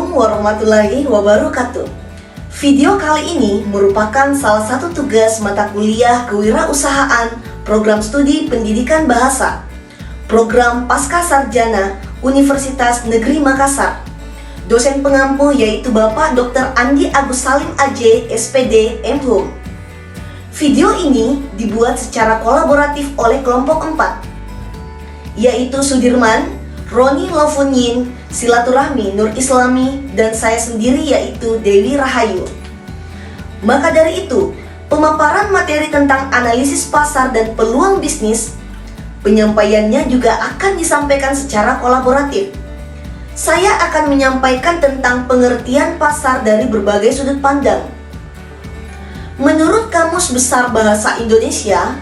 Assalamualaikum warahmatullahi wabarakatuh. Video kali ini merupakan salah satu tugas mata kuliah kewirausahaan program studi pendidikan bahasa program Pasca Sarjana Universitas Negeri Makassar. Dosen pengampu yaitu Bapak Dr. Andi Agus Salim AJ, SPD, M.Hum. Video ini dibuat secara kolaboratif oleh kelompok 4, yaitu Sudirman, Roni Lofunyin, Silaturahmi Nur Islami, dan saya sendiri yaitu Dewi Rahayu. Maka dari itu, pemaparan materi tentang analisis pasar dan peluang bisnis, penyampaiannya juga akan disampaikan secara kolaboratif. Saya akan menyampaikan tentang pengertian pasar dari berbagai sudut pandang. Menurut Kamus Besar Bahasa Indonesia,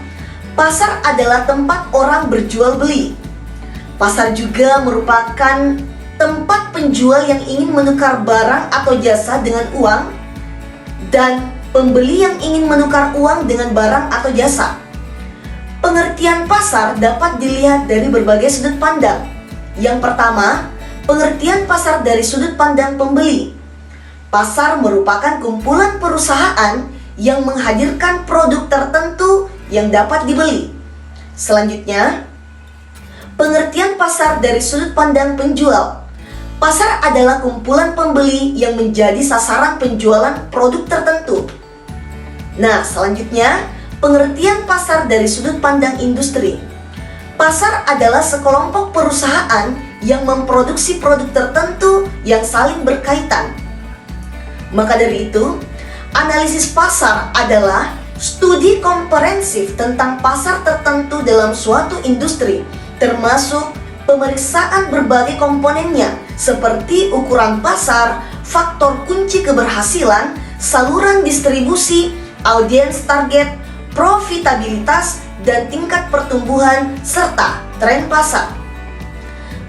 pasar adalah tempat orang berjual beli. Pasar juga merupakan tempat penjual yang ingin menukar barang atau jasa dengan uang dan pembeli yang ingin menukar uang dengan barang atau jasa. Pengertian pasar dapat dilihat dari berbagai sudut pandang. Yang pertama, pengertian pasar dari sudut pandang pembeli. Pasar merupakan kumpulan perusahaan yang menghadirkan produk tertentu yang dapat dibeli. Selanjutnya, pengertian pasar dari sudut pandang penjual. Pasar adalah kumpulan pembeli yang menjadi sasaran penjualan produk tertentu. Nah, selanjutnya, pengertian pasar dari sudut pandang industri. Pasar adalah sekelompok perusahaan yang memproduksi produk tertentu yang saling berkaitan. Maka dari itu, analisis pasar adalah studi komprehensif tentang pasar tertentu dalam suatu industri, termasuk pemeriksaan berbagai komponennya seperti ukuran pasar, faktor kunci keberhasilan, saluran distribusi, audiens target, profitabilitas, dan tingkat pertumbuhan serta tren pasar.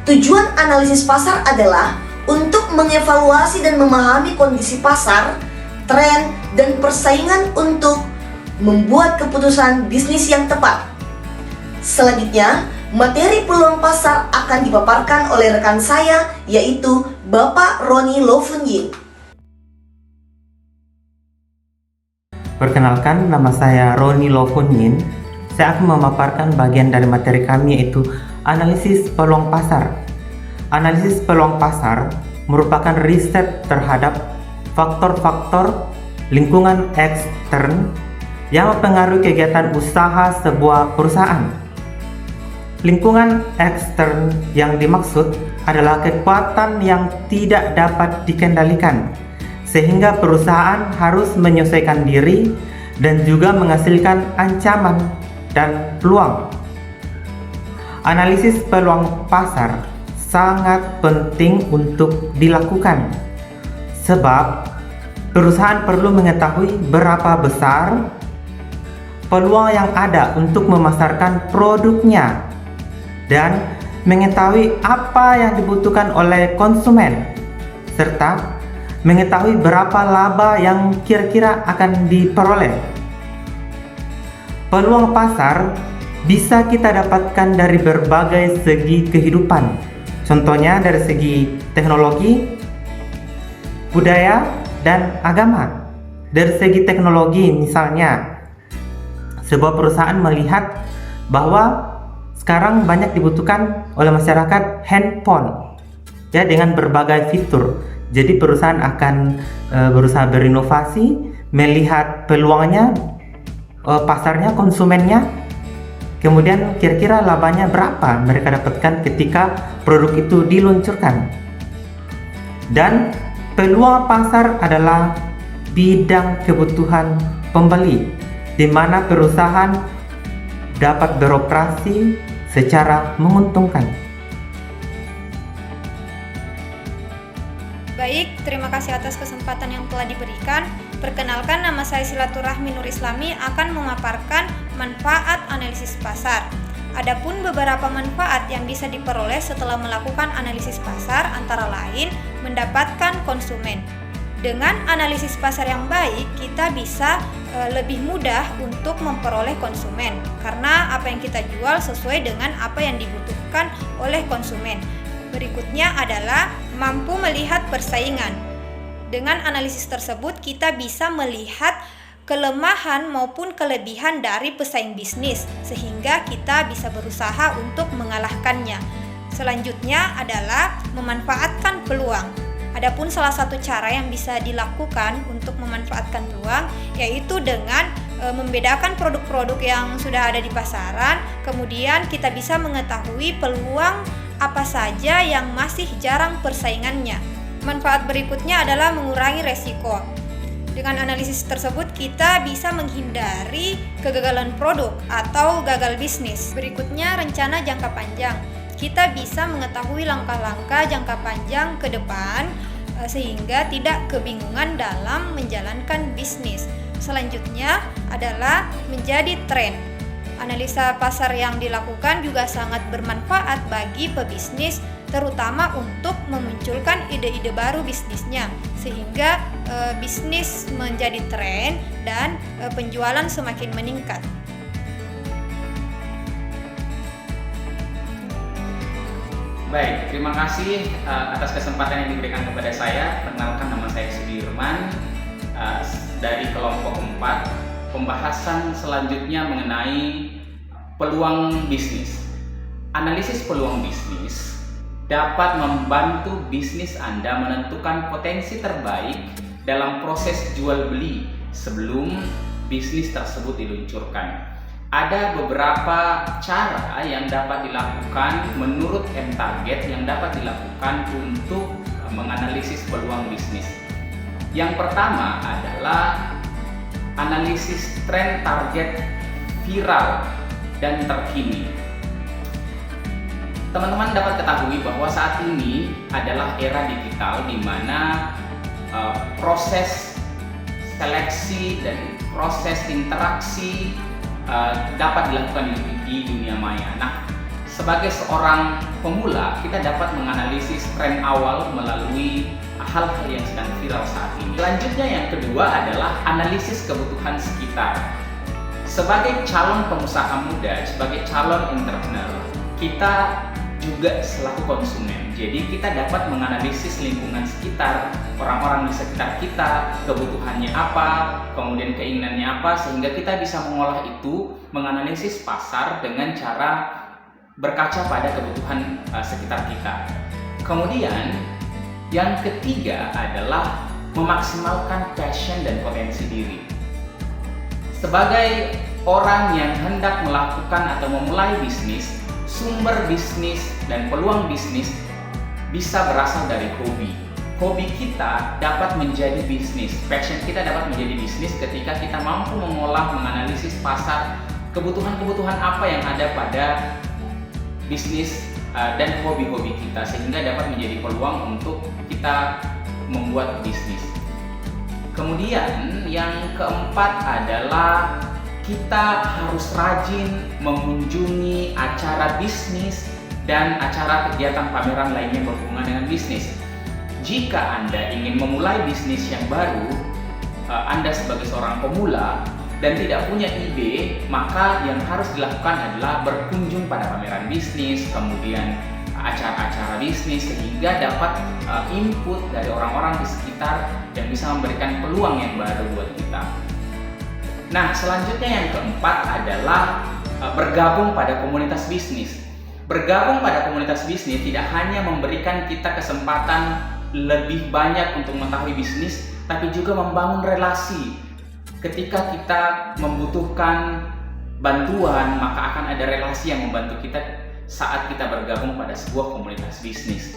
Tujuan analisis pasar adalah untuk mengevaluasi dan memahami kondisi pasar, tren, dan persaingan untuk membuat keputusan bisnis yang tepat. Selanjutnya, materi peluang pasar akan dipaparkan oleh rekan saya, yaitu Bapak Roni Lofunyin. Perkenalkan, nama saya Roni Lofunyin. Saya akan memaparkan bagian dari materi kami, yaitu analisis peluang pasar. Analisis peluang pasar merupakan riset terhadap faktor-faktor lingkungan ekstern yang mempengaruhi kegiatan usaha sebuah perusahaan. Lingkungan ekstern yang dimaksud adalah kekuatan yang tidak dapat dikendalikan, sehingga perusahaan harus menyesuaikan diri dan juga menghasilkan ancaman dan peluang. Analisis peluang pasar sangat penting untuk dilakukan, sebab perusahaan perlu mengetahui berapa besar peluang yang ada untuk memasarkan produknya dan mengetahui apa yang dibutuhkan oleh konsumen, serta mengetahui berapa laba yang kira-kira akan diperoleh. Peluang pasar bisa kita dapatkan dari berbagai segi kehidupan. Contohnya dari segi teknologi, budaya, dan agama. Dari segi teknologi, misalnya, sebuah perusahaan melihat bahwa sekarang banyak dibutuhkan oleh masyarakat handphone, ya, dengan berbagai fitur. Jadi perusahaan akan berusaha berinovasi, melihat peluangnya, pasarnya, konsumennya, kemudian kira-kira labanya berapa mereka dapatkan ketika produk itu diluncurkan. Dan peluang pasar adalah bidang kebutuhan pembeli, di mana perusahaan dapat beroperasi secara menguntungkan. Baik, terima kasih atas kesempatan yang telah diberikan. Perkenalkan, nama saya Silaturahmi Nur Islami akan memaparkan manfaat analisis pasar. Adapun beberapa manfaat yang bisa diperoleh setelah melakukan analisis pasar antara lain mendapatkan konsumen. Dengan analisis pasar yang baik, kita bisa lebih mudah untuk memperoleh konsumen karena apa yang kita jual sesuai dengan apa yang dibutuhkan oleh konsumen. Berikutnya adalah mampu melihat persaingan. Dengan analisis tersebut, kita bisa melihat kelemahan maupun kelebihan dari pesaing bisnis, sehingga kita bisa berusaha untuk mengalahkannya. Selanjutnya adalah memanfaatkan peluang. Adapun salah satu cara yang bisa dilakukan untuk memanfaatkan peluang yaitu dengan membedakan produk-produk yang sudah ada di pasaran, kemudian kita bisa mengetahui peluang apa saja yang masih jarang persaingannya. Manfaat berikutnya adalah mengurangi resiko. Dengan analisis tersebut kita bisa menghindari kegagalan produk atau gagal bisnis. Berikutnya rencana jangka panjang. Kita bisa mengetahui langkah-langkah jangka panjang ke depan sehingga tidak kebingungan dalam menjalankan bisnis. Selanjutnya adalah menjadi tren. Analisa pasar yang dilakukan juga sangat bermanfaat bagi pebisnis, terutama untuk memunculkan ide-ide baru bisnisnya, sehingga bisnis menjadi tren dan penjualan semakin meningkat. Baik, terima kasih atas kesempatan yang diberikan kepada saya. Perkenalkan, nama saya Sudirman dari kelompok 4. Pembahasan selanjutnya mengenai peluang bisnis. Analisis peluang bisnis dapat membantu bisnis Anda menentukan potensi terbaik dalam proses jual beli sebelum bisnis tersebut diluncurkan. Ada beberapa cara yang dapat dilakukan menurut M-Target yang dapat dilakukan untuk menganalisis peluang bisnis. Yang pertama adalah analisis tren target viral dan terkini. Teman-teman dapat ketahui bahwa saat ini adalah era digital di mana proses seleksi dan proses interaksi dapat dilakukan di dunia maya. Nah, sebagai seorang pemula, kita dapat menganalisis tren awal melalui hal-hal yang sedang viral saat ini. Selanjutnya yang kedua adalah analisis kebutuhan sekitar. Sebagai calon pengusaha muda, sebagai calon entrepreneur, kita juga selaku konsumen. Jadi kita dapat menganalisis lingkungan sekitar, orang-orang di sekitar kita, kebutuhannya apa, kemudian keinginannya apa, sehingga kita bisa mengolah itu, menganalisis pasar dengan cara berkaca pada kebutuhan sekitar kita. Kemudian yang ketiga adalah memaksimalkan passion dan potensi diri. Sebagai orang yang hendak melakukan atau memulai bisnis, sumber bisnis dan peluang bisnis bisa berasal dari hobi. Hobi kita dapat menjadi bisnis, passion kita dapat menjadi bisnis ketika kita mampu mengolah, menganalisis pasar, kebutuhan-kebutuhan apa yang ada pada bisnis dan hobi-hobi kita, sehingga dapat menjadi peluang untuk kita membuat bisnis. Kemudian yang keempat adalah kita harus rajin mengunjungi acara bisnis dan acara kegiatan pameran lainnya berhubungan dengan bisnis. Jika Anda ingin memulai bisnis yang baru, Anda sebagai seorang pemula dan tidak punya ide, maka yang harus dilakukan adalah berkunjung pada pameran bisnis, kemudian acara-acara bisnis, sehingga dapat input dari orang-orang di sekitar yang bisa memberikan peluang yang baru buat kita. Nah, selanjutnya yang keempat adalah bergabung pada komunitas bisnis. Bergabung pada komunitas bisnis tidak hanya memberikan kita kesempatan lebih banyak untuk mengetahui bisnis, tapi juga membangun relasi. Ketika kita membutuhkan bantuan, maka akan ada relasi yang membantu kita saat kita bergabung pada sebuah komunitas bisnis.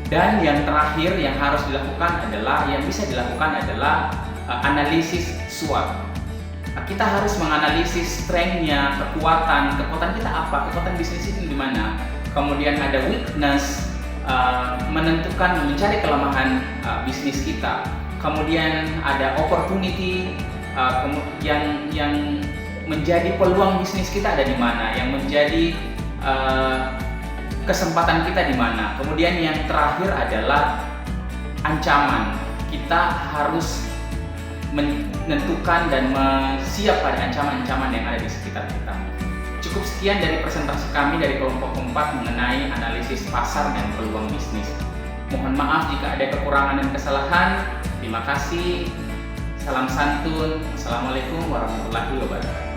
Dan yang terakhir yang harus dilakukan adalah, yang bisa dilakukan adalah analisis SWOT. Kita harus menganalisis strength-nya, kekuatan kita apa, kekuatan bisnis itu di mana. Kemudian ada weakness, menentukan, mencari kelemahan bisnis kita. Kemudian ada opportunity, yang menjadi peluang bisnis kita ada di mana, yang menjadi kesempatan kita di mana. Kemudian yang terakhir adalah ancaman. Kita harus menentukan dan siap pada ancaman-ancaman yang ada di sekitar kita. Cukup sekian dari presentasi kami dari kelompok 4 mengenai analisis pasar dan peluang bisnis. Mohon maaf jika ada kekurangan dan kesalahan. Terima kasih. Salam santun. Assalamualaikum warahmatullahi wabarakatuh.